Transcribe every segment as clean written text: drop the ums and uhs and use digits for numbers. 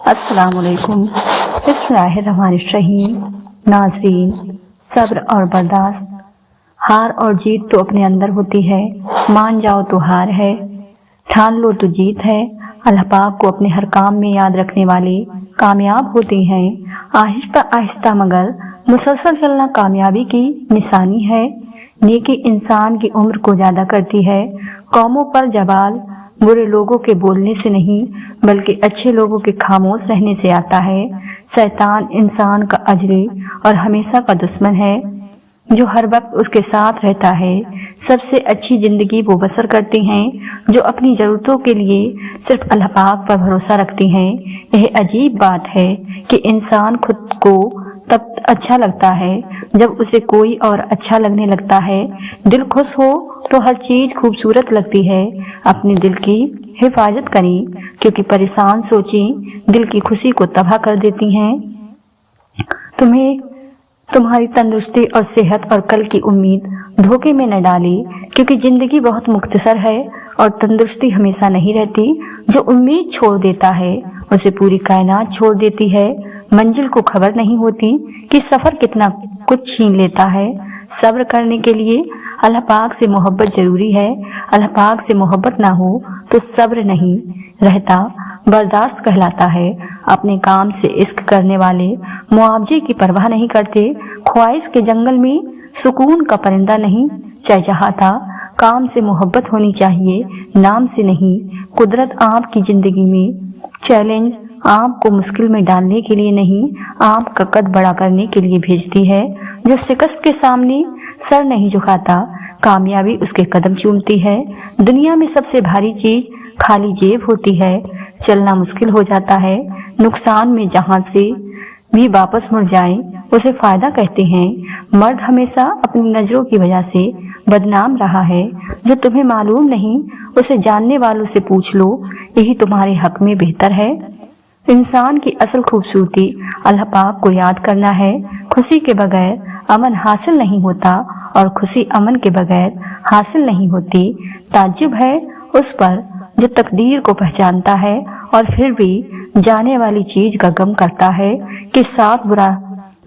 السلام علیکم۔ بسم اللہ الرحمن الرحیم۔ ناظرین، صبر اور برداشت، ہار اور جیت تو اپنے اندر ہوتی ہے، مان جاؤ تو ہار ہے، ٹھان لو تو جیت ہے۔ اللہ پاک کو اپنے ہر کام میں یاد رکھنے والے کامیاب ہوتے ہیں۔ آہستہ آہستہ مگر مسلسل چلنا کامیابی کی نشانی ہے۔ نیکی انسان کی عمر کو زیادہ کرتی ہے۔ قوموں پر جبال برے لوگوں کے بولنے سے نہیں بلکہ اچھے لوگوں کے خاموش رہنے سے آتا ہے۔ شیطان انسان کا اجری اور ہمیشہ کا دشمن ہے جو ہر وقت اس کے ساتھ رہتا ہے۔ سب سے اچھی زندگی وہ بسر کرتے ہیں جو اپنی ضرورتوں کے لیے صرف اللہ پاک پر بھروسہ رکھتے ہیں۔ یہ عجیب بات ہے کہ انسان خود کو تب اچھا لگتا ہے جب اسے کوئی اور اچھا لگنے لگتا ہے۔ دل خوش ہو تو ہر چیز خوبصورت لگتی ہے۔ اپنے دل کی حفاظت کریں کیونکہ پریشان سوچیں دل کی خوشی کو تباہ کر دیتی ہیں۔ تمہاری تندرستی اور صحت اور کل کی امید دھوکے میں نہ ڈالے کیونکہ زندگی بہت مختصر ہے اور تندرستی ہمیشہ نہیں رہتی۔ جو امید چھوڑ دیتا ہے اسے پوری کائنات چھوڑ دیتی ہے۔ منزل کو خبر نہیں ہوتی کہ سفر کتنا کچھ چھین لیتا ہے۔ صبر کرنے کے لیے اللہ پاک سے محبت ضروری ہے۔ اللہ پاک سے محبت نہ ہو تو صبر نہیں رہتا، برداشت کہلاتا ہے۔ اپنے کام سے عشق کرنے والے معاوضے کی پرواہ نہیں کرتے۔ خواہش کے جنگل میں سکون کا پرندہ نہیں چہچہاتا۔ کام سے محبت ہونی چاہیے، نام سے نہیں۔ قدرت آپ کی زندگی میں چیلنج آپ کو مشکل میں ڈالنے کے لیے نہیں، آپ کا قد بڑا کرنے کے لیے بھیجتی ہے۔ جو شکست کے سامنے سر نہیں جھکاتا کامیابی اس کے قدم چومتی ہے۔ دنیا میں سب سے بھاری چیز خالی جیب ہوتی ہے۔ چلنا مشکل ہو جاتا ہے۔ نقصان میں جہاں سے بھی واپس مڑ جائیں اسے فائدہ کہتے ہیں۔ مرد ہمیشہ اپنی نظروں کی وجہ سے بدنام رہا ہے۔ جو تمہیں معلوم نہیں اسے جاننے والوں سے پوچھ لو، یہی تمہارے حق میں بہتر ہے۔ انسان کی اصل خوبصورتی اللہ پاک کو یاد کرنا ہے۔ خوشی کے بغیر امن حاصل نہیں ہوتا اور خوشی امن کے بغیر حاصل نہیں ہوتی۔ تعجب ہے اس پر جو تقدیر کو پہچانتا ہے اور پھر بھی جانے والی چیز کا غم کرتا ہے کہ ساتھ برا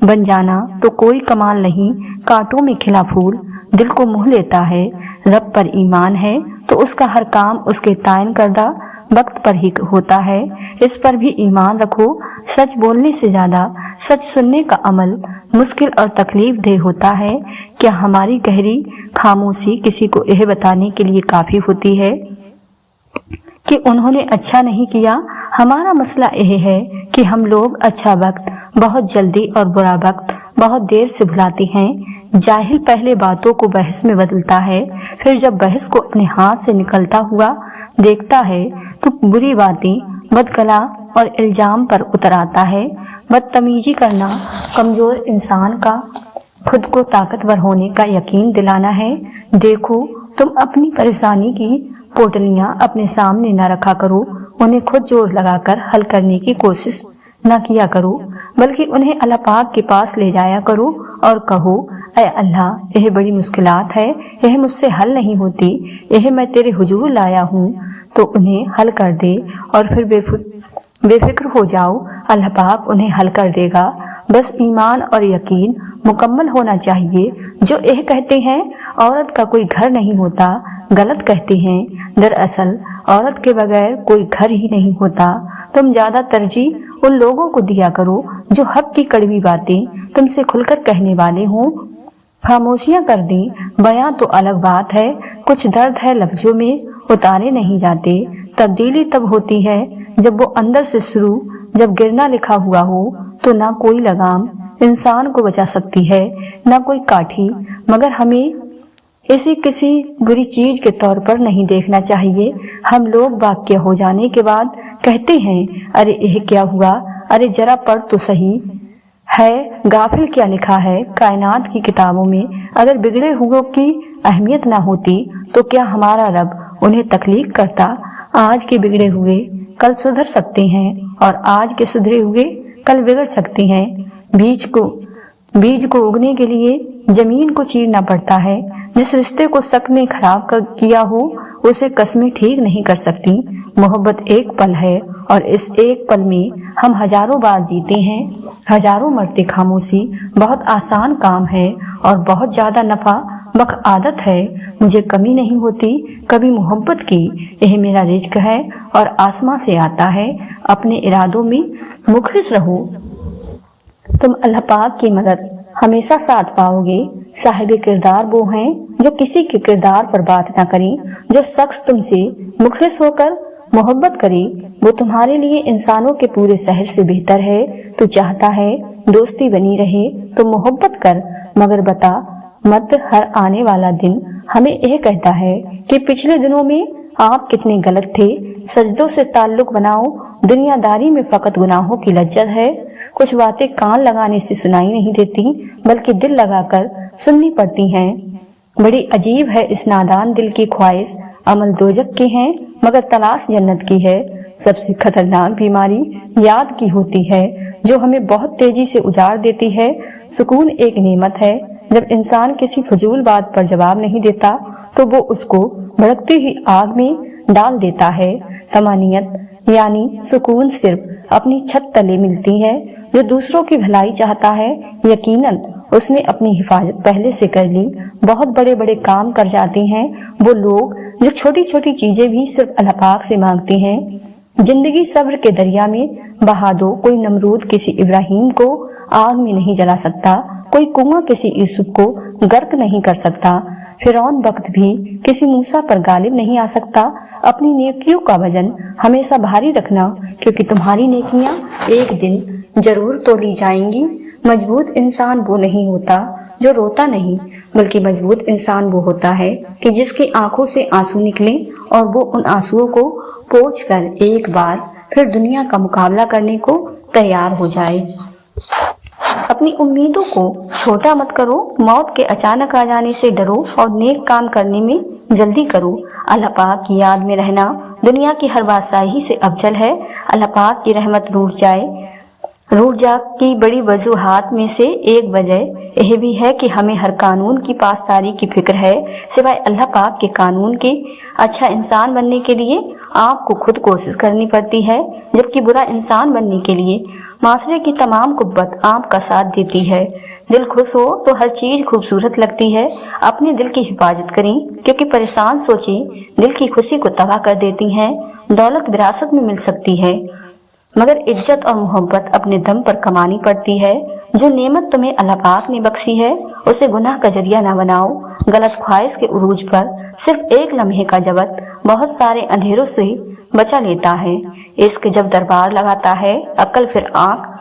بن جانا تو کوئی کمال نہیں، کانٹوں میں کھلا پھول دل کو موہ لیتا ہے۔ رب پر ایمان ہے تو اس کا ہر کام اس کے تعین کردہ وقت پر ہی ہوتا ہے۔ اس پر بھی ایمان رکھو۔ سچ بولنے سے زیادہ سچ سننے کا عمل مشکل اور تکلیف دہ ہوتا ہے۔ کیا ہماری گہری خاموشی کسی کو یہ بتانے کے لیے کافی ہوتی ہے کہ انہوں نے اچھا نہیں کیا؟ ہمارا مسئلہ یہ ہے کہ ہم لوگ اچھا وقت بہت جلدی اور برا وقت بہت دیر سے بھلاتے ہیں۔ جاہل پہلے باتوں کو بحث میں بدلتا ہے، پھر جب بحث کو اپنے ہاتھ سے نکلتا ہوا دیکھتا ہے تو بری باتیں بدگلا اور الزام پر اتر آتا ہے۔ بدتمیزی کرنا کمزور انسان کا خود کو طاقتور ہونے کا یقین دلانا ہے۔ دیکھو، تم اپنی پریشانی کی پوٹلیاں اپنے سامنے نہ رکھا کرو، انہیں خود زور لگا کر حل کرنے کی کوشش نہ کیا کرو، بلکہ انہیں اللہ پاک کے پاس لے جایا کرو اور کہو، اے اللہ، یہ بڑی مشکلات ہے، یہ مجھ سے حل نہیں ہوتی، یہ میں تیرے حضور لایا ہوں تو انہیں حل کر دے، اور پھر بے فکر ہو جاؤ، اللہ پاک انہیں حل کر دے گا۔ بس ایمان اور یقین مکمل ہونا چاہیے۔ جو یہ کہتے ہیں عورت کا کوئی گھر نہیں ہوتا، غلط کہتے ہیں۔ دراصل عورت کے بغیر کوئی گھر ہی نہیں ہوتا۔ تم زیادہ ترجیح ان لوگوں کو دیا کرو جو حق کی کڑوی باتیں تم سے کھل کر کہنے والے ہوں۔ خاموشیاں کر دیں، بیاں تو الگ بات ہے، کچھ درد ہے لفظوں میں اتارے نہیں جاتے۔ تبدیلی تب ہوتی ہے جب وہ اندر سے شروع، جب گرنا لکھا ہوا ہو تو نہ کوئی لگام انسان کو بچا سکتی ہے، نہ کوئی کاٹھی، مگر ہمیں اسے کسی بری چیز کے طور پر نہیں دیکھنا چاہیے۔ ہم لوگ واقعہ ہو جانے کے بعد کہتے ہیں، ارے یہ کیا ہوا، ارے ذرا پڑھ تو صحیح ہے، غافل کیا لکھا ہے کائنات کی کتابوں میں۔ اگر بگڑے ہوئوں کی اہمیت نہ ہوتی تو کیا ہمارا رب انہیں تخلیق کرتا؟ آج کے بگڑے ہوئے کل سدھر سکتے ہیں اور آج کے سدھرے ہوئے کل بگڑ سکتے ہیں۔ بیج کو اگنے کے لیے زمین کو چیرنا پڑتا ہے۔ جس رشتے کو شک نے خراب کیا ہو उसे कस्में ठीक नहीं कर सकती। मोहब्बत एक पल है और इस एक पल में हम हजारों बार जीते हैं, हजारों मरते खामोशी बहुत आसान काम है और बहुत ज्यादा नफा बख आदत है। मुझे कमी नहीं होती कभी मोहब्बत की, यह मेरा रिज्क है और आसमां से आता है। अपने इरादों में मुखलिस रहो, तुम अल्लाह पाक की मदद हमेशा साथ पाओगे। साहिब किरदार वो हैं जो किसी के किरदार पर बात ना करें। जो शख्स तुमसे मुखलिस होकर मोहब्बत करे वो तुम्हारे लिए इंसानों के पूरे शहर से बेहतर है। तू चाहता है दोस्ती बनी रहे तो मोहब्बत कर, मगर बता मत हर आने वाला दिन हमें यह कहता है कि पिछले दिनों में आप कितने गलत थे। सजदों से ताल्लुक बनाओ, दुनियादारी में फकत गुनाहों की लज्जत है। कुछ बातें कान लगाने से सुनाई नहीं देती बल्कि दिल लगाकर सुननी पड़ती हैं। बड़ी अजीब है इस नादान दिल की ख्वाहिश, अमल दोजक के हैं मगर तलाश जन्नत की है। सबसे खतरनाक बीमारी याद की होती है जो हमें बहुत तेजी से उजाड़ देती है। सुकून एक नेमत है, जब इंसान किसी फजूल बात पर जवाब नहीं देता तो वो उसको भड़कती हुई आग में डाल देता है। तमानियत यानी सुकून सिर्फ अपनी छत तले मिलती है। जो दूसरों की भलाई चाहता है यकीनन उसने अपनी हिफाजत पहले से कर ली। बहुत बड़े बड़े काम कर जाते हैं वो लोग जो छोटी छोटी चीजें भी सिर्फ अल्लाह पाक से मांगते हैं। जिंदगी सब्र के दरिया में बहा दो, कोई नमरूद किसी इब्राहिम को आग में नहीं जला सकता, कोई कुआं किसी यूसुफ को गर्क नहीं कर सकता, फिरौन वक्त भी किसी मूसा पर गालिब नहीं आ सकता। अपनी नेकियों का वजन हमेशा भारी रखना क्योंकि तुम्हारी नेकियां एक दिन जरूर तोली जाएंगी। मजबूत इंसान वो नहीं होता जो रोता नहीं, बल्कि मजबूत इंसान वो होता है कि जिसकी आंखों से आंसू निकले और वो उन आंसुओं को पोंछकर एक बार फिर दुनिया का मुकाबला करने को तैयार हो जाए। अपनी उम्मीदों को छोटा मत करो, मौत के अचानक आ जाने से डरो और नेक काम करने में जल्दी करो। अल्लाह पाक की याद में रहना दुनिया की हर बादशाही से अफजल है। अल्लाह पाक की रहमत रूठ जा की बड़ी वजूहात में से एक वजह यह भी है कि हमें हर कानून की पासदारी की फिक्र है सिवाय अल्लाह पाक के कानून के। अच्छा इंसान बनने के लिए आपको खुद कोशिश करनी पड़ती है, जबकि बुरा इंसान बनने के लिए माशरे की तमाम कुव्वत आपका साथ देती है। दिल खुश हो तो हर चीज खूबसूरत लगती है। अपने दिल की हिफाजत करें क्योंकि परेशान सोचें दिल की खुशी को तबाह कर देती हैं। दौलत विरासत में मिल सकती है मगर इज्जत और मोहब्बत अपने दम पर कमानी पड़ती है। जो नेमत तुम्हें अल्लाह पाक ने बख्शी है उसे गुनाह का जरिया ना बनाओ। गलत ख्वाहिश के उरूज पर सिर्फ एक लम्हे का जबत बहुत सारे अंधेरों से बचा लेता है। इश्क जब दरबार लगाता है अक्ल फिर आंख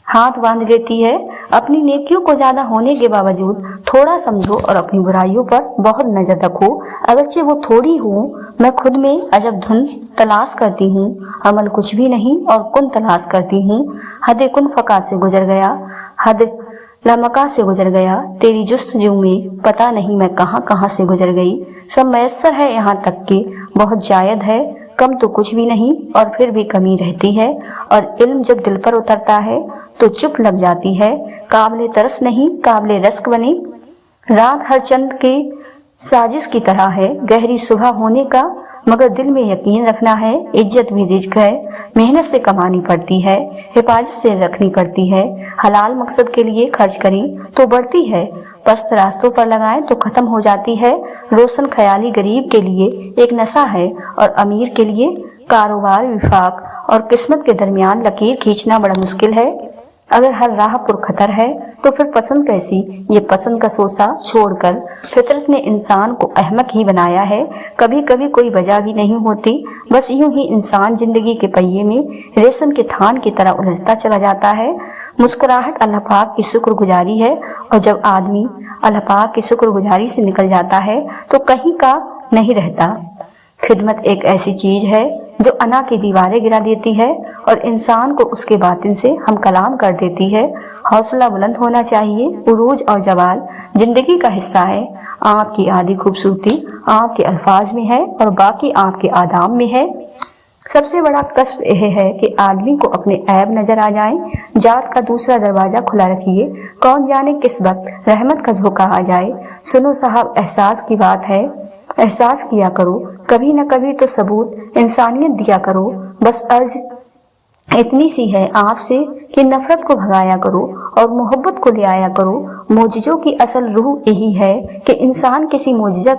हाथ बांध लेती है। अपनी नेकियों को ज्यादा होने के बावजूद थोड़ा समझो और अपनी बुराइयों पर बहुत नजर रखो, अगरचे वो थोड़ी हो। मैं खुद में अजब धुन तलाश करती हूँ, अमल कुछ भी नहीं और कुन तलाश करती हूँ। हद कुन फका से गुजर गया, हद लामका से गुजर गया, तेरी जुस्तजू में पता नहीं मैं कहाँ कहाँ से गुजर गई। सब मैसर है यहाँ तक कि बहुत जायद है, कम तो कुछ भी नहीं और फिर भी कमी रहती है। और इल्म जब दिल पर उतरता है तो चुप लग जाती है। काबिले तरस नहीं काबिले रस्क बने। रात हर चंद के साजिश की तरह है, गहरी सुबह होने का मगर दिल में यकीन रखना है। इज्जत भी रिज्क है, मेहनत से कमानी पड़ती है, हिफाजत से रखनी पड़ती है। हलाल मकसद के लिए खर्च करें तो बढ़ती है, पस्त रास्तों पर लगाएं तो खत्म हो जाती है। रोशन ख्याली गरीब के लिए एक नशा है और अमीर के लिए कारोबार विफाक और किस्मत के दरमियान लकीर खींचना बड़ा मुश्किल है। अगर हर राह पुरखतर है तो फिर पसंद कैसी। ये पसंद का सोसा छोड़कर फितरत ने इंसान को अहमक ही बनाया है। कभी कभी कोई वजह भी नहीं होती, बस यूं ही इंसान जिंदगी के पहिए में रेशम के थान की तरह उलझता चला जाता है। मुस्कुराहट अल्लाह पाक की शुक्रगुजारी है और जब आदमी अल्लाह पाक की शुक्रगुजारी से निकल जाता है तो कहीं का नहीं रहता। खिदमत एक ऐसी चीज है जो अना की दीवारें गिरा देती है और इंसान को उसके बातिन से हम कलाम कर देती है। हौसला बुलंद होना चाहिए, उरूज और जवाल जिंदगी का हिस्सा है। आपकी आधी खूबसूरती आपके अल्फाज में है और बाकी आपके आदाम में है। सबसे बड़ा कष्ट यह है कि आदमी को अपने ऐब नजर आ जाए। जात का दूसरा दरवाजा खुला रखिए, कौन जाने किस वक्त रहमत का झोंका आ जाए। सुनो साहब, एहसास की बात है एहसास किया करो, कभी न कभी तो सबूत इंसानियत दिया करो। बस अर्ज इतनी सी है आपसे कि नफरत को भगाया करो और मोहब्बत को ले आया करो। मोजिज़ों की असल रूह यही है कि इंसान किसी मोजिज़ा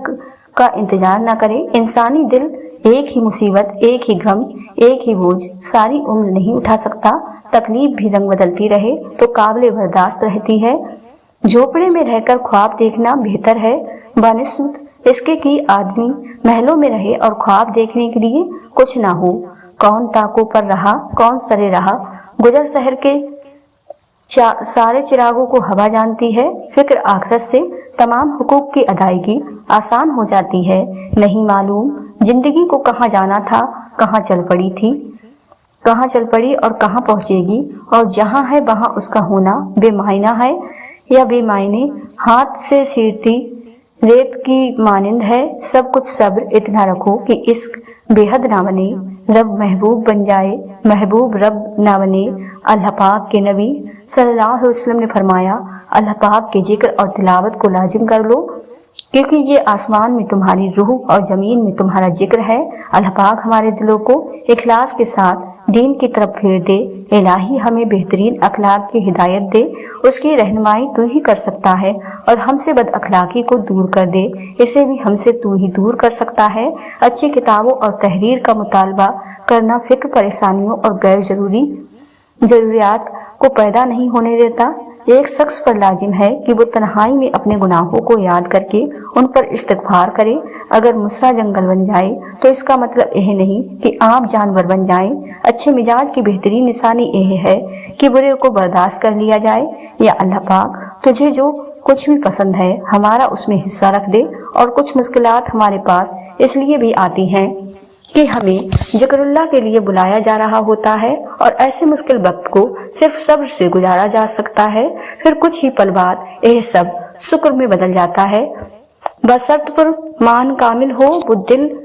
का इंतजार न करे। इंसानी दिल एक ही मुसीबत, एक ही गम, एक ही बोझ सारी उम्र नहीं उठा सकता। तकलीफ भी रंग बदलती रहे तो काबिल बर्दाश्त रहती है। झोपड़े में रहकर ख्वाब देखना बेहतर है बनिस्बत इसके कि आदमी महलों में रहे और ख्वाब देखने के लिए कुछ ना हो। कौन ताकों पर रहा, कौन सरे रहा, गुजर शहर के सारे चिरागों को हवा जानती है। फिक्र आखिरत से तमाम हुकूक की अदायगी आसान हो जाती है। नहीं मालूम जिंदगी को कहाँ जाना था, कहाँ चल पड़ी और कहाँ पहुंचेगी, और जहाँ है वहाँ उसका होना बेमायना है या बेमायने। हाथ से सीरती रेत की मानिंद है सब कुछ। सब्र इतना रखो कि इश्क बेहद ना बने, रब महबूब बन जाए, महबूब रब ना बने। अल्लाह पाक के नबी सल्लल्लाहु अलैहि वसल्लम ने फरमाया, अल्लाह पाक के जिक्र और तिलावत को लाजिम कर लो, क्योंकि ये आसमान में तुम्हारी रूह और जमीन में तुम्हारा जिक्र है। अल्लाह पाक हमारे दिलों को इखलास के साथ दीन की तरफ फेर दे। इलाही हमें बेहतरीन अखलाक की हिदायत दे। उसकी रहनुमाई तू ही कर सकता है और हमसे बद अखलाकी को दूर कर दे, इसे भी हमसे तू ही दूर कर सकता है। अच्छी किताबों और तहरीर का मुतालबा करना फिक्र परेशानियों और गैर जरूरियात को पैदा नहीं होने देता। एक शख्स पर लाजिम है कि वो तन्हाई में अपने गुनाहों को याद करके उन पर इस्तिग़फ़ार करे। अगर मुसरा जंगल बन जाए तो इसका मतलब यह नहीं कि आप जानवर बन जाएं। अच्छे मिजाज की बेहतरीन निशानी यह है कि बुरे को बर्दाश्त कर लिया जाए। या अल्लाह पाक तुझे जो कुछ भी पसंद है हमारा उसमें हिस्सा रख दे। और कुछ मुश्किलात हमारे पास इसलिए भी आती हैं कि हमें जिक्रुल्लाह के लिए बुलाया जा रहा होता है, और ऐसे मुश्किल वक्त को सिर्फ सब्र से गुजारा जा सकता है। फिर कुछ ही पल बाद यह सब शुक्र में बदल जाता है। बशर्त पर मान कामिल हो। वो दिल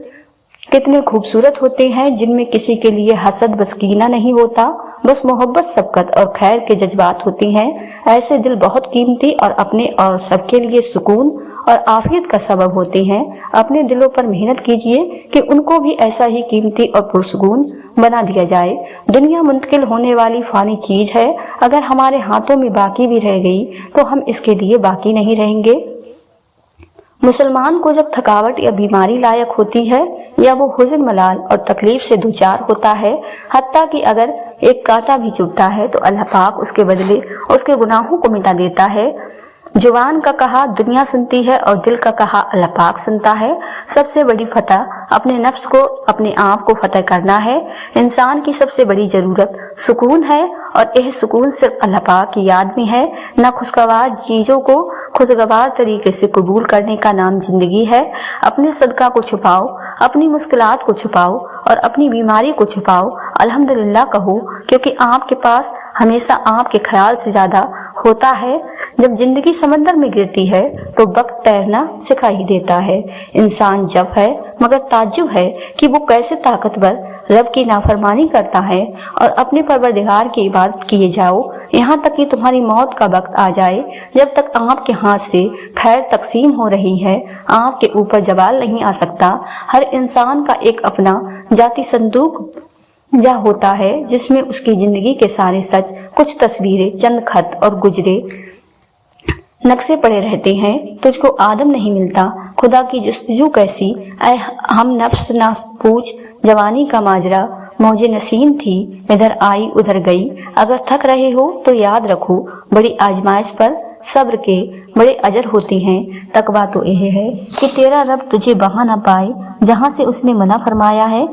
कितने खूबसूरत होते हैं जिनमें किसी के लिए हसद बसकीना नहीं होता, बस मोहब्बत, सबकत और खैर के जज्बात होती हैं। ऐसे दिल बहुत कीमती और अपने और सबके लिए सुकून और आफियत का सबब होते हैं। अपने दिलों पर मेहनत कीजिए कि उनको भी ऐसा ही कीमती और पुरसुकून बना दिया जाए। दुनिया मुंतकिल होने वाली फानी चीज है। अगर हमारे हाथों में बाकी भी रह गई तो हम इसके लिए बाकी नहीं रहेंगे। मुसलमान को जब थकावट या बीमारी लायक होती है या वो हुज़्न, मलाल और तकलीफ से दुचार होता है, हत्ता कि अगर एक कांटा भी चुभता है तो अल्लाह पाक उसके बदले उसके गुनाहों को मिटा देता है। जुबान का कहा दुनिया सुनती है और दिल का कहा अल्लाह पाक सुनता है। सबसे बड़ी फतह अपने नफ्स को, अपने आप को फतह करना है। इंसान की सबसे बड़ी जरूरत सुकून है, और यह सुकून सिर्फ अल्लाह पाक की याद में है। न खुशगवार चीजों को खुशगवार तरीके से कबूल करने का नाम जिंदगी है। अपने सदका को छुपाओ, अपनी मुश्किलात को छुपाओ और अपनी बीमारी को छुपाओ। अल्हम्दुलिल्लाह कहो, क्योंकि आपके पास हमेशा आपके ख्याल से ज्यादा होता है। जब जिंदगी समंदर में गिरती है तो वक्त तैरना सिखा ही देता है। इंसान जब है, मगर ताज्जुब है कि वो कैसे ताकतवर रब की नाफरमानी करता है। और अपने परवरदिगार की इबादत किए जाओ यहाँ तक कि तुम्हारी मौत का वक्त आ जाए। जब तक आपके हाथ से खैर तकसीम हो रही है, आपके ऊपर जवाल नहीं आ सकता। हर इंसान का एक अपना जाती संदूक जा होता है जिसमें उसकी जिंदगी के सारे सच, कुछ तस्वीरें, चंद खत और गुजरे नक्शे पड़े रहते हैं। तुझको आदम नहीं मिलता, खुदा की जस्तजू कैसी, ऐ हम नफ्स ना पूछ, जवानी का माजरा मौजे नसीन थी, इधर आई उधर गई। अगर थक रहे हो तो याद रखो, बड़ी आजमाइश पर सब्र के बड़े अजर होते हैं। तकवा तो यह है कि तेरा रब तुझे वहां न पाए जहां से उसने मना फरमाया है।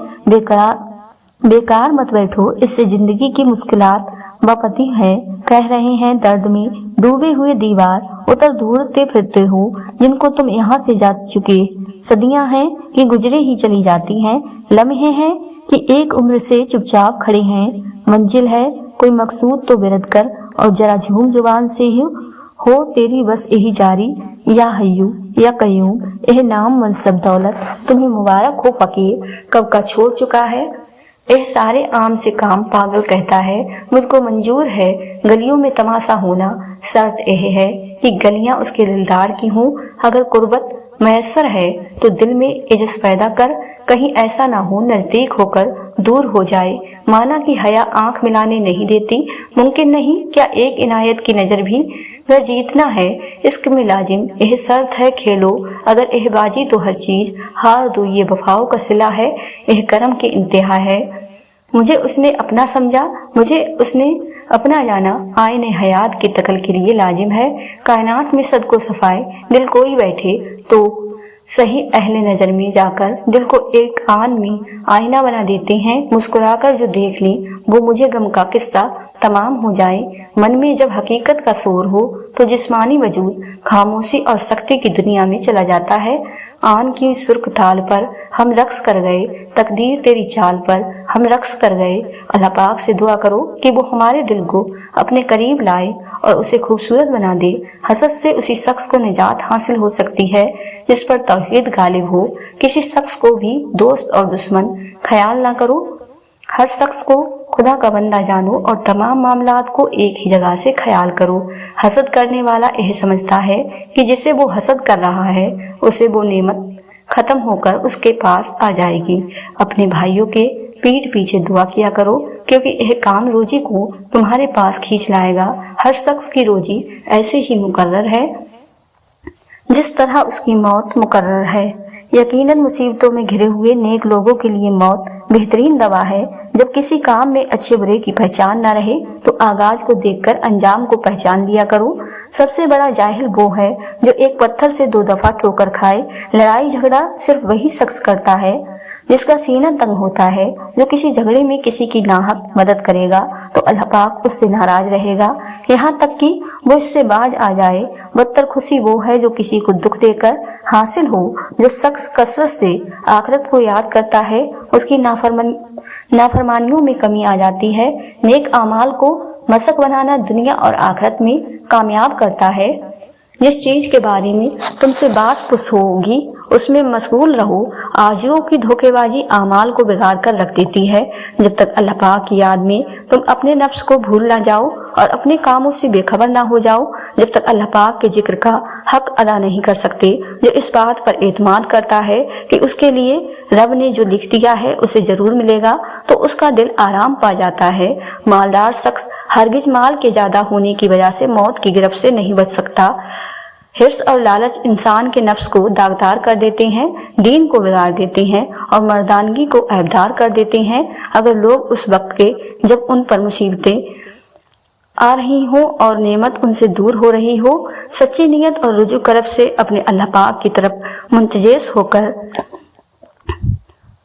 बेकार मत बैठो, इससे जिंदगी की मुश्किलात बपती है। कह रहे हैं दर्द में डूबे हुए दीवार उतर ढूंढते फिरते हो, जिनको तुम यहाँ से जा चुके। सदियां हैं कि गुजरे ही चली जाती हैं, लम्हे हैं कि एक उम्र से चुपचाप खड़े हैं। मंजिल है कोई मकसूद तो विरद कर, और जरा झूम जुबान से ही हो तेरी बस यही जारी। या हय्यू या कय्यूम, यह नाम मनसब दौलत तुम्हें मुबारक हो फकीर, कब का छोड़ चुका है। यह सारे आम से काम पागल कहता है, मुझको मंजूर है गलियों में तमाशा होना, शर्त यह है कि गलियां उसके दिलदार की हों। अगर कुर्बत मैसर है तो दिल में इज्जत पैदा कर, कहीं ऐसा ना हो नजदीक होकर दूर हो जाए। माना कि हया आंख मिलाने नहीं देती, मुमकिन नहीं क्या एक इनायत की नजर भी वह जीतना है। इश्क में लाजिम यह शर्त है खेलो, अगर यह बाजी तो हर चीज हार दो, ये वफाओं का सिला है, यह करम की इंतहा है। मुझे उसने अपना समझा, मुझे उसने अपना जाना, आईने हयात की तकल के लिए लाजिम है। कायनात में सद को सफाए दिल कोई बैठे तो सही अहले नजर में जाकर दिल को एक आन में आईना बना देते हैं। मुस्कुराकर जो देख ली वो मुझे गम का किस्सा तमाम हो जाए। मन में जब हकीकत का शोर हो तो जिस्मानी वजूद खामोशी और सख्ती की दुनिया में चला जाता है। आन की सुर्ख ताल पर हम रक्स कर गए, तकदीर तेरी चाल पर हम रक्स कर गए। अल्लाह पाक से दुआ करो कि वो हमारे दिल को अपने करीब लाए और उसे खूबसूरत बना दे। हसद से उसी शख्स को निजात हासिल हो सकती है जिस पर तौहीद गालिब हो। किसी शख्स को भी दोस्त और दुश्मन ख्याल ना करो, हर शख्स को खुदा का बंदा जानो और तमाम मामलात को एक ही जगह से ख्याल करो। हसद करने वाला यह समझता है कि जिसे वो हसद कर रहा है उसे वो नेमत खत्म होकर उसके पास आ जाएगी। अपने भाइयों के पीठ पीछे दुआ किया करो, क्योंकि यह काम रोजी को तुम्हारे पास खींच लाएगा। हर शख्स की रोजी ऐसे ही मुकर्रर है जिस तरह उसकी मौत मुकर्रर है। यकीनन मुसीबतों में घिरे हुए नेक लोगों के लिए मौत बेहतरीन दवा है। जब किसी काम में अच्छे बुरे की पहचान न रहे तो आगाज को देखकर अंजाम को पहचान लिया करो। सबसे बड़ा जाहिल वो है जो एक पत्थर से 2 दफा ठोकर खाए। लड़ाई झगड़ा सिर्फ वही शख्स करता है जिसका सीना तंग होता है। जो किसी झगड़े में किसी की नाहक मदद करेगा तो अल्लाह पाक उससे नाराज रहेगा, यहाँ तक कि वो इससे बाज आ जाए। बदतर खुशी वो है जो किसी को दुख देकर हासिल हो। जो शख्स कसरत से आखिरत को याद करता है उसकी नाफरमानियों में कमी आ जाती है। नेक आमाल को मशक बनाना दुनिया और आखिरत में कामयाब करता है। जिस चीज के बारे में तुमसे बात पुछ होगी उसमें मशगूल रहो। आजियों की धोखेबाजी आमाल को बिगाड़ कर रख देती है। जब तक अल्लाह पाक की याद में तुम अपने नफ्स को भूल ना जाओ और अपने कामों से बेखबर ना हो जाओ, जब तक अल्लाह पाक के जिक्र का हक अदा नहीं कर सकते। जो इस बात पर एतमाद करता है कि उसके लिए रब ने जो लिख दिया है उसे जरूर मिलेगा, तो उसका दिल आराम पा जाता है। मालदार शख्स हरगिज माल के ज्यादा होने की वजह से मौत की गिरफ्त से नहीं बच सकता। हिर्स और लालच इंसान के नफ्स को दागदार कर देते हैं, दीन को बिगाड़ देते हैं और मर्दानगी को ऐबदार कर देते हैं। अगर लोग उस वक्त के जब उन पर मुसीबतें आ रही हो और नेमत उनसे दूर हो रही हो, सच्ची नीयत और रुजू करब से अपने अल्लाह पाक की तरफ मुंतजेस होकर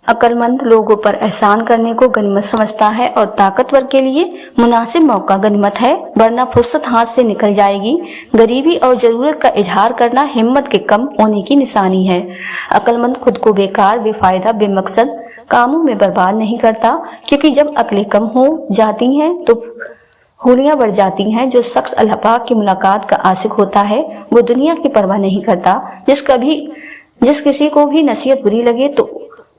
अक्लमंद लोगों पर एहसान करने को गनीमत समझता है और ताकतवर के लिए मुनासिब मौका गनीमत है, वरना फुर्सत हाथ से निकल जाएगी। गरीबी और जरूरत का इजहार करना हिम्मत के कम होने की निशानी है। अक्लमंद खुद को बेकार, बेफायदा, बेमकसद कामों में बर्बाद नहीं करता, क्योंकि जब अक्लें कम हो जाती हैं तो होलियां बढ़ जाती हैं। जो शख्स अल्लाह पाक की मुलाकात का आशिक होता है वो दुनिया की परवाह नहीं करता। जिस किसी को भी नसीहत बुरी लगे तो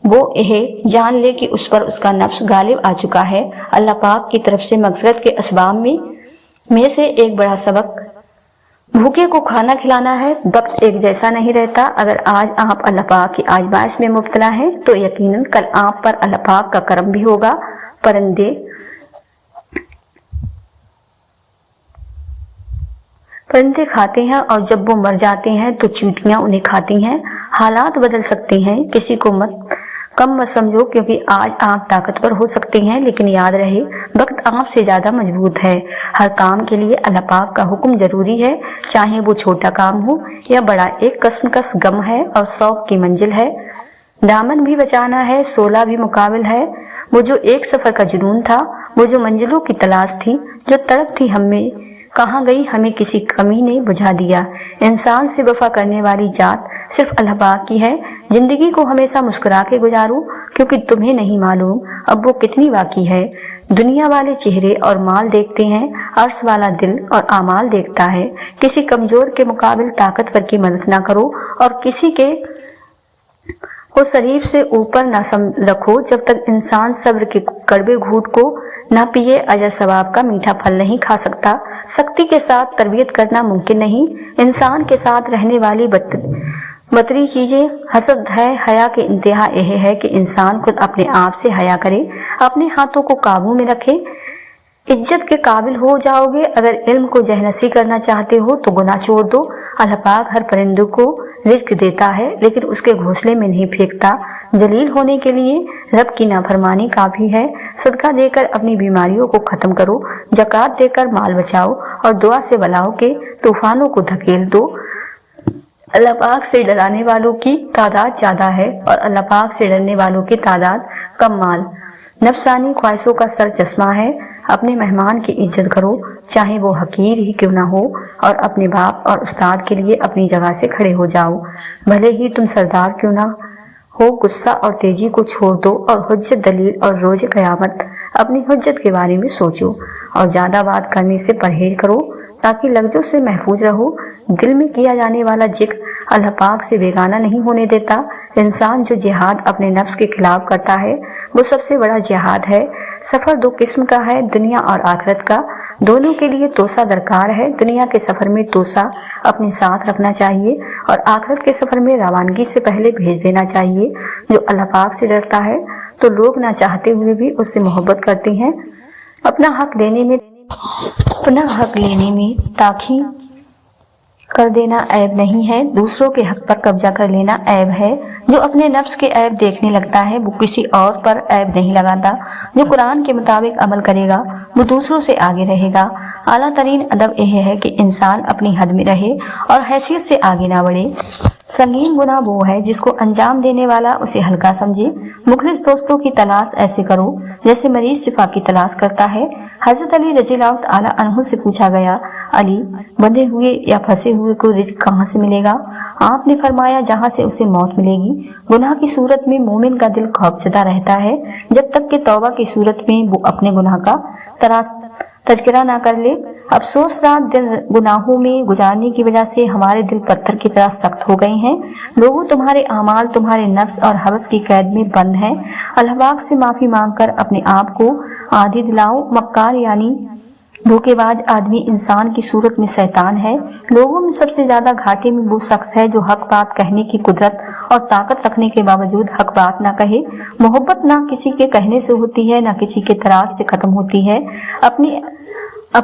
वो यह जान ले कि उस पर उसका नफ्स गालिब आ चुका है। अल्लाह पाक की तरफ से मगफिरत के असबाब में से एक बड़ा सबक भूखे को खाना खिलाना है। वक्त एक जैसा नहीं रहता। अगर आज आप अल्लाह पाक की आजमाइश में मुब्तला हैं तो यकीनन कल आप पर अल्लाह पाक का करम भी होगा। परिंदे खाते हैं और जब वो मर जाते हैं तो चींटियां उन्हें खाती हैं। हालात बदल सकते हैं, किसी को कम मत समझो, क्योंकि आज आप ताकतवर हो सकते हैं, लेकिन याद रहे वक्त आपसे ज्यादा मजबूत है। हर काम के लिए अल्लाह पाक का हुक्म जरूरी है, चाहे वो छोटा काम हो या बड़ा। एक कसमकस गम है और शौक की मंजिल है। दामन भी बचाना है, सोला भी मुकाबिल है। वो जो एक सफर का जुनून था, वो जो मंजिलों की तलाश थी, जो तड़प थी हमें कहाँ गई, हमें किसी कमी ने बुझा दिया। इंसान से वफा करने वाली जात सिर्फ अल्लाह पाक की है। जिंदगी को हमेशा मुस्कुरा के गुजारो, क्योंकि तुम्हें नहीं मालूम अब वो कितनी बाकी है। दुनिया वाले चेहरे और माल देखते हैं, अर्श वाला दिल और आमाल देखता है। किसी कमजोर के मुकाबिल ताकतवर की मदद ना करो और वो शरीर से ऊपर न रखो जब तक इंसान सब्र के कड़वे घूंट को न पिए अजर सवाब का मीठा फल नहीं खा सकता। सख्ती के साथ तरबियत करना मुमकिन नहीं। इंसान के साथ रहने वाली बतरी चीजें हसद है। हया के इंतहा यह है कि इंसान खुद अपने आप से हया करे, अपने हाथों को काबू में रखे। इज्जत के काबिल हो जाओगे। अगर इल्म को जहनसी करना चाहते हो तो गुनाह छोड़ दो। अल्लाह पाक हर परिंदे को रिज्क देता है लेकिन उसके घोंसले में नहीं फेंकता। जलील होने के लिए रब की नाफरमानी काफी है। सदका देकर अपनी बीमारियों को खत्म करो, ज़कात देकर माल बचाओ और दुआ से बलाओ के तूफानों को धकेल दो। अल्लाह पाक से डराने वालों की तादाद ज्यादा है और अल्लाह पाक से डरने वालों की तादाद कम। माल नफसानी ख्वाहिशों का सर चश्मा है। अपने मेहमान की इज्जत करो चाहे वो हकीर ही क्यों ना हो, और अपने बाप और उस्ताद के लिए अपनी जगह से खड़े हो जाओ भले ही तुम सरदार क्यों ना हो। गुस्सा और तेजी को छोड़ दो और हुज्जत दलील और रोज क़यामत अपनी हुज्जत के बारे में सोचो और ज्यादा बात करने से परहेज करो ताकि लफ्जों से महफूज रहो। दिल में किया जाने वाला जिक्र अल्लाह पाक से बेगाना नहीं होने देता। इंसान जो जिहाद अपने नफ्स के खिलाफ करता है वो सबसे बड़ा जिहाद है। सफर दो किस्म का है, दुनिया और आखिरत का। दोनों के लिए तोसा दरकार है। दुनिया के सफर में तोसा अपने साथ रखना चाहिए और आखिरत के सफर में रवानगी से पहले भेज देना चाहिए। जो अल्लाह पाक से डरता है तो लोग ना चाहते हुए भी उससे मोहब्बत करते हैं। अपना हक लेने में ताखी कर देना ऐब नहीं है, दूसरों के हक पर कब्जा कर लेना ऐब है। जो अपने नफ्स के ऐब देखने लगता है वो किसी और पर ऐब नहीं लगाता। जो कुरान के मुताबिक अमल करेगा वो दूसरों से आगे रहेगा। आला तरीन अदब यह है कि इंसान अपनी हद में रहे और हैसियत से आगे ना बढ़े। संगीन गुनाह वो है जिसको अंजाम देने वाला उसे हल्का समझे। मुखलिस दोस्तों की तलाश ऐसे करो जैसे मरीज शिफा की तलाश करता है। हजरत अली रज़ियल्लाहु ताला अन्हु से पूछा गया, अली बंधे हुए या फंसे हुए को रिज़्क कहाँ से मिलेगा? आपने फरमाया जहाँ से उसे मौत मिलेगी। गुनाह की सूरत में मोमिन का दिल खौफजदा रहता है जब तक कि तौबा की सूरत में वो अपने गुनाह का तज़किरा ना कर ले। अफसोस रात दिन गुनाहों में गुजारने की वजह से हमारे दिल पत्थर की तरह सख्त हो गए हैं। लोगों तुम्हारे अमाल तुम्हारे नफ्स और हवस की कैद में बंद हैं। अल्लाह पाक से माफी मांगकर अपने आप को आदी दिलाओ। मक्कार यानी धोखेबाज आदमी इंसान की सूरत में शैतान है। लोगों में सबसे ज्यादा घाटे में वो शख्स है जो हक बात कहने की कुदरत और ताकत रखने के बावजूद हक बात ना कहे। मोहब्बत ना किसी के कहने से होती है ना किसी के तराज से खत्म होती है। अपनी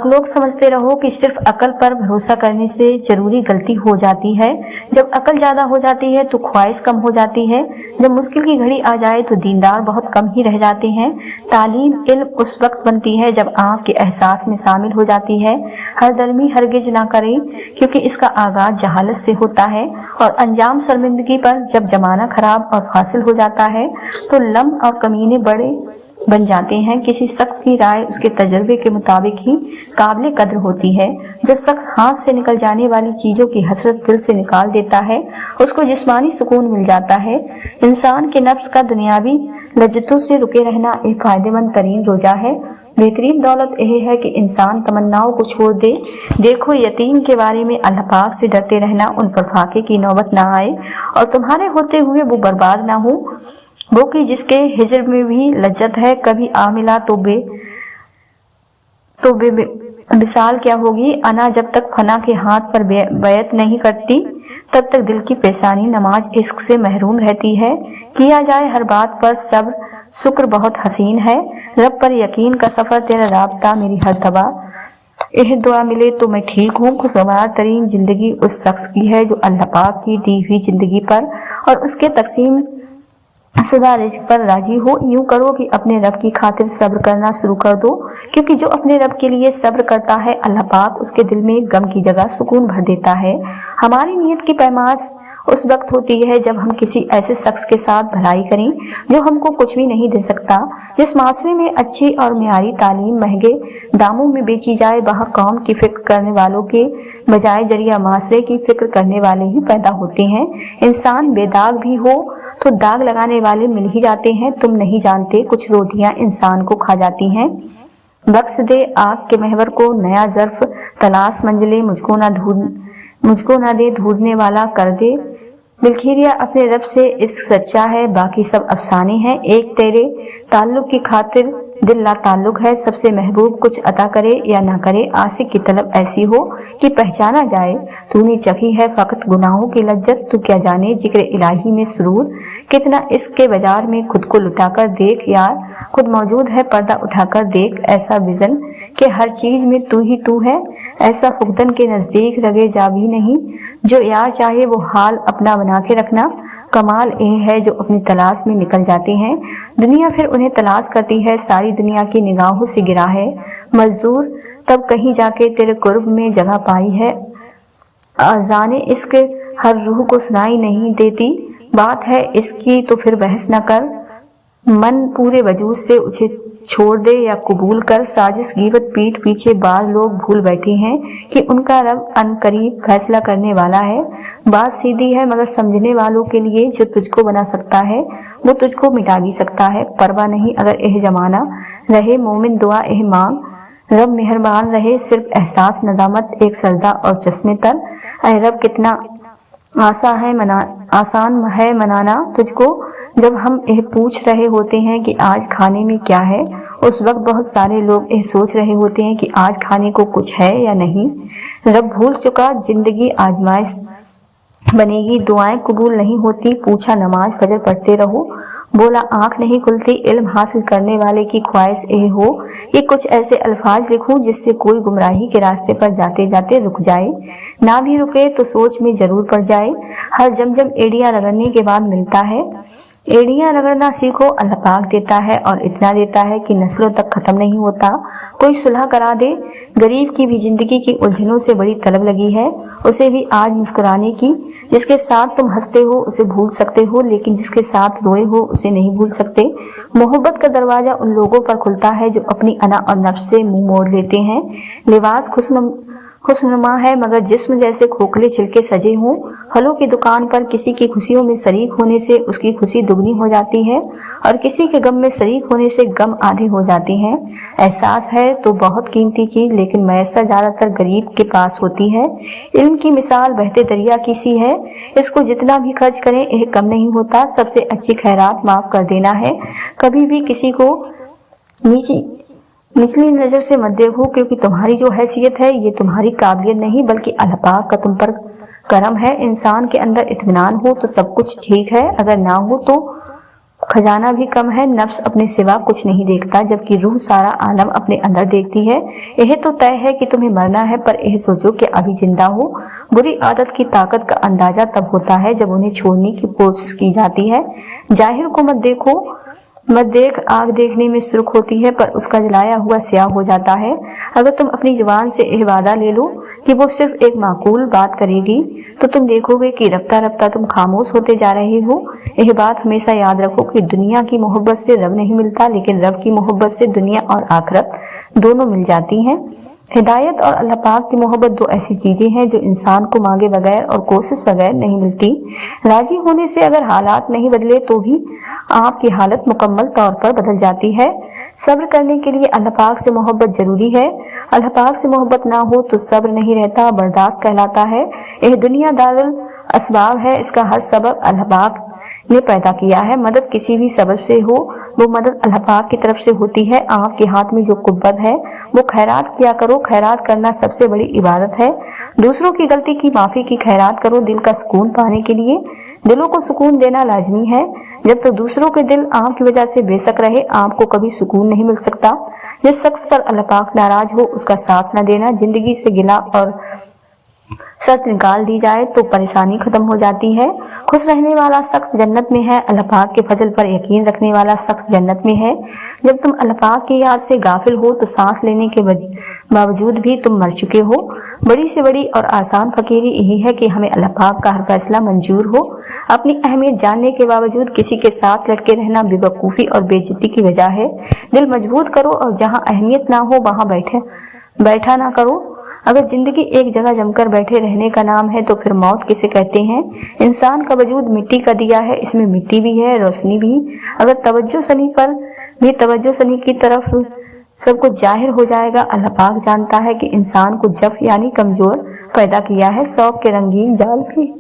लोग समझते रहो कि सिर्फ अकल पर भरोसा करने से जरूरी गलती हो जाती है। जब अकल ज्यादा हो जाती है तो ख्वाहिश कम हो जाती है। जब मुश्किल की घड़ी आ जाए तो दीनदार बहुत कम ही रह जाते हैं। तालीम इल्म उस वक्त बनती है जब आँख के एहसास में शामिल हो जाती है। हर दर्मी हरगिज ना करें क्योंकि इसका आगाज जहालत से होता है और अंजाम शर्मिंदगी पर। जब जमाना खराब और फासिल हो जाता है तो लम और कमीने बड़े बन जाते हैं। किसी शख्स की राय उसके तजर्बे के मुताबिक ही काबिल कद्र होती है। जो शख्स हाथ से निकल जाने वाली चीजों की हसरत दिल से निकाल देता है उसको जिस्मानी सुकून मिल जाता है। इंसान के नफ्स का दुनियावी लज्जतों से रुके रहना एक फायदेमंद तरीन रोजा है। बेहतरीन दौलत यह है कि इंसान तमन्नाओं को छोड़ दे। देखो यतीम के बारे में अल्लाह पाक से डरते रहना, उन पर फाके की नौबत ना आए और तुम्हारे होते हुए वो बर्बाद ना हो। वो कि जिसके हिजर में भी लज्जत है, कभी आमिला तो मिसाल क्या होगी। अना जब तक फना के हाथ पर बैत नहीं करती तब तक दिल की परेशानी नमाज इश्क से महरूम रहती है। किया जाए हर बात पर सब्र, शुक्र बहुत हसीन है। रब पर यकीन का सफर तेरा राब्ता मेरी हर दबा। यह दुआ मिले तो मैं ठीक हूँ। खुशगवार तरीन जिंदगी उस शख्स की है जो अल्लाह पाक की दी हुई जिंदगी पर और उसके तकसीम शुदा रिज़्क पर राजी हो। यूं करो कि अपने रब की खातिर सब्र करना शुरू कर दो क्योंकि जो अपने रब के लिए सब्र करता है अल्लाह पाक उसके दिल में गम की जगह सुकून भर देता है। हमारी नीयत की पैमाश उस वक्त होती है जब हम किसी ऐसे शख्स के साथ भलाई करें जो हमको कुछ भी नहीं दे सकता। जिस माशरे में अच्छी और मियारी तालीम महंगे दामों में बेची जाए वहाँ कौम की फिक्र करने वालों के बजाय जरिया माशरे की फिक्र करने वाले ही पैदा होते हैं। इंसान बेदाग भी हो तो दाग लगाने वाले मिल ही जाते हैं। तुम नहीं जानते कुछ रोटियां इंसान को खा जाती हैं। बख्श दे आग के महवर को नया ज़र्फ, तलाश मंजिले मुझको ना दे ढूंढने वाला कर दे बिलखिरिया अपने रब से इश्क सच्चा है, बाकी सब अफसाने हैं। एक तेरे ताल्लुक की खातिर दिल ला ताल्लुक है, सबसे महबूब कुछ अता करे या ना करे, आशिक की तलब ऐसी हो कि पहचाना जाए। तूने चखी है फकत गुनाहों की लज्जत, तू क्या जाने जिक्र इलाही में सुरूर। कितना इश्क के बाजार में खुद को लुटाकर देख यार, खुद मौजूद है पर्दा उठाकर देख। ऐसा विजन कि हर चीज में तू ही तू है, ऐसा फुकदन के नजदीक लगे जा भी नहीं। जो यार चाहे वो हाल अपना बना के रखना। कमाल यह है जो अपनी तलाश में निकल जाते हैं, दुनिया फिर उन्हें तलाश करती है, सारी दुनिया की निगाहों से गिरा है मजदूर, तब कहीं जाके तेरे कुर्ब में जगह पाई है। आजाने इश्क हर रूह को सुनाई नहीं देती, बात है इसकी तो फिर बहस न कर। मन पूरे वजूद से उसे छोड़ दे या कबूल कर। साजिश गीबत पीठ पीछे बाज लोग भूल बैठे हैं कि उनका रब अनकरीब फैसला करने वाला है। बात सीधी है मगर समझने वालों के लिए, जो तुझको बना सकता है वो तुझको मिटा भी सकता है। परवाह नहीं अगर यह जमाना रहे, मोमिन दुआ यह मांग, रब मेहरबान रहे, सिर्फ एहसास नदामत एक सजदा और चश्मे तर। ऐ रब कितना आसान है मनाना तुझको। जब हम यह पूछ रहे होते हैं कि आज खाने में क्या है, उस वक्त बहुत सारे लोग यह सोच रहे होते हैं कि आज खाने को कुछ है या नहीं। रब भूल चुका, जिंदगी आजमाइश बनेगी, दुआएं कबूल नहीं होती, पूछा नमाज फजर पढ़ते रहो, बोला आंख नहीं खुलती, इल्म हासिल करने वाले की ख्वाहिश ये हो कि कुछ ऐसे अल्फाज लिखूं जिससे कोई गुमराही के रास्ते पर जाते जाते रुक जाए, ना भी रुके तो सोच में जरूर पड़ जाए। हर जमजम एड़ियां रगड़ने के बाद मिलता है, एड़ियां रगड़ना सीखो, अल्लाह पाक देता है और इतना देता है कि नस्लों तक खत्म नहीं होता। कोई सुलह करा दे, गरीब की भी जिंदगी की उलझनों से बड़ी तलब लगी है, उसे भी आज मुस्कुराने की। जिसके साथ तुम हंसते हो उसे भूल सकते हो, लेकिन जिसके साथ रोए हो उसे नहीं भूल सकते। मोहब्बत का दरवाजा उन लोगों पर खुलता है जो अपनी अना और नफ्स से मुंह मोड़ लेते हैं। लिबास खुशनुमा है मगर जिस्म जैसे खोखले छिलके सजे हों। फलों की दुकान पर किसी की खुशियों में शरीक होने से उसकी खुशी दुगनी हो जाती है और किसी के गम में शरीक होने से गम आधे हो जाते हैं। एहसास है तो बहुत कीमती चीज, लेकिन मैसर ज्यादातर गरीब के पास होती है। इल्म की मिसाल बहते दरिया की सी है, इसको जितना भी खर्च करें यह कम नहीं होता। सबसे अच्छी खैरात माफ कर देना है। कभी भी किसी को निचली नजर से मत देखो, क्योंकि तुम्हारी जो हैसियत है ये तुम्हारी काबिलियत नहीं बल्कि अल्लाह पाक का तुम पर करम है। इंसान के अंदर इत्मीनान हो तो सब कुछ ठीक है, अगर ना हो तो खजाना भी कम है। नफ्स अपने सिवा कुछ नहीं देखता, जबकि रूह सारा आलम अपने अंदर देखती है। यह तो तय है कि तुम्हें मरना है, पर यह सोचो कि अभी जिंदा हो। बुरी आदत की ताकत का अंदाजा तब होता है जब उन्हें छोड़ने की कोशिश की जाती है। जाहिर को मत देख, आग देखने में सुर्ख होती है पर उसका जलाया हुआ स्याह हो जाता है। अगर तुम अपनी जुबान से यह वादा ले लो कि वो सिर्फ एक माकूल बात करेगी, तो तुम देखोगे कि रफ्ता रफ्ता तुम खामोश होते जा रहे हो। यह बात हमेशा याद रखो कि दुनिया की मोहब्बत से रब नहीं मिलता, लेकिन रब की मोहब्बत से दुनिया और आखिरत दोनों मिल जाती हैं। हिदायत और अल्लाह पाक की मोहब्बत दो ऐसी चीजें हैं जो इंसान को मांगे बगैर और कोशिश बगैर नहीं मिलती। राजी होने से अगर हालात नहीं बदले तो भी आपकी हालत मुकम्मल तौर पर बदल जाती है। सब्र करने के लिए अल्लाह पाक से मोहब्बत जरूरी है। अल्लाह पाक से मोहब्बत ना हो तो सब्र नहीं रहता, बर्दाश्त कहलाता है। यह दुनिया दारुल असबाब है, इसका हर सबब अल्लाह पाक ने पैदा किया है। मदद किसी भी सबब से हो वो मदद अल्लाह पाक की तरफ से होती है। आपके हाथ में जो कुव्वत है वो खैरात किया करो। खैरात करना सबसे बड़ी इबादत है। दूसरों की गलती की माफी की खैरात करो, दिल का सुकून पाने के लिए। दिलों को सुकून देना लाजमी है। जब तो दूसरों के दिल आपकी वजह से बेशक रहे, आपको कभी सुकून नहीं मिल सकता। जिस शख्स पर अल्लाह पाक नाराज हो उसका साथ न देना। जिंदगी से गिला और शर्त निकाल दी जाए तो परेशानी खत्म हो जाती है। खुश रहने वाला शख्स जन्नत में है। अल्लाह पाक के फजल पर यकीन रखने वाला शख्स जन्नत में है। जब तुम अल्लाह पाक की याद से गाफिल हो तो सांस लेने के बावजूद भी तुम मर चुके हो। बड़ी से बड़ी और आसान फकीरी यही है कि हमें अल्लाह पाक का हर फैसला मंजूर हो। अपनी अहमियत जानने के बावजूद किसी के साथ लटके रहना बेवकूफी और बेइज्जती की वजह है। दिल मजबूत करो और जहाँ अहमियत ना हो वहाँ बैठा ना करो। अगर जिंदगी एक जगह जमकर बैठे रहने का नाम है तो फिर मौत किसे कहते हैं। इंसान का वजूद मिट्टी का दिया है, इसमें मिट्टी भी है, रोशनी भी। अगर तवज्जो सनी की तरफ सब कुछ जाहिर हो जाएगा। अल्लाह पाक जानता है कि इंसान को जफ यानी कमजोर पैदा किया है। शौक के रंगीन जाल भी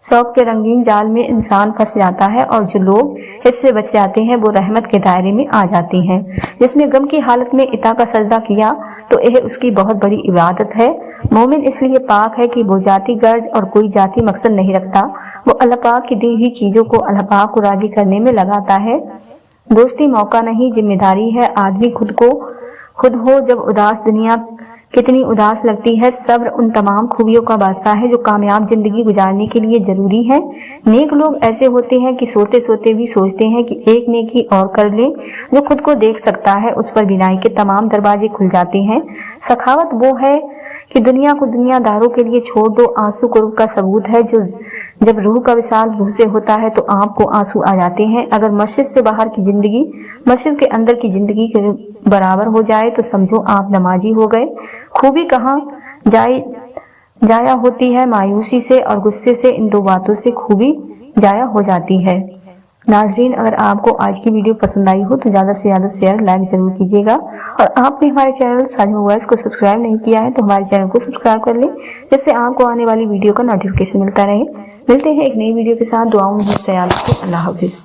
शौक के रंगीन जाल में इंसान फंस जाता है और जो लोग इससे बच जाते हैं वो रहमत के दायरे में आ जाते हैं। जिसने गम की हालत में इता का सजदा किया तो यह उसकी बहुत बड़ी इबादत है। मोमिन इसलिए पाक है कि वो जाति गर्ज और कोई जाति मकसद नहीं रखता। वो अल्लाह पाक की दी हुई चीजों को अल्लाह पाक को राजी करने में लगाता है। दोस्ती मौका नहीं, जिम्मेदारी है। आदमी खुद हो जब उदास दुनिया कितनी उदास लगती है। सब्र उन तमाम खूबियों का बादशाह है जो कामयाब जिंदगी गुजारने के लिए जरूरी है। नेक लोग ऐसे होते हैं कि सोते सोते भी सोचते हैं कि एक नेकी और कर ले। जो खुद को देख सकता है उस पर बिनाई के तमाम दरवाजे खुल जाते हैं। सखावत वो है कि दुनिया को दुनियादारों के लिए छोड़ दो। आंसू कुर्ब का सबूत है। जब रूह का विसाल रूह से होता है तो आंख को आंसू आ जाते हैं। अगर मस्जिद से बाहर की जिंदगी मस्जिद के अंदर की जिंदगी के बराबर हो जाए तो समझो आप नमाजी हो गए। खूबी कहाँ जाया होती है, मायूसी से और गुस्से से। इन दो बातों से खूबी जाया हो जाती है। नाजरीन, अगर आपको आज की वीडियो पसंद आई हो तो ज्यादा से ज्यादा शेयर लाइक जरूर कीजिएगा। और आपने हमारे चैनल साजिद वॉइस को सब्सक्राइब नहीं किया है तो हमारे चैनल को सब्सक्राइब कर लें, जिससे आपको आने वाली वीडियो का नोटिफिकेशन मिलता रहे। मिलते हैं एक नई वीडियो के साथ। दुआओं में अल्लाह हाफिज।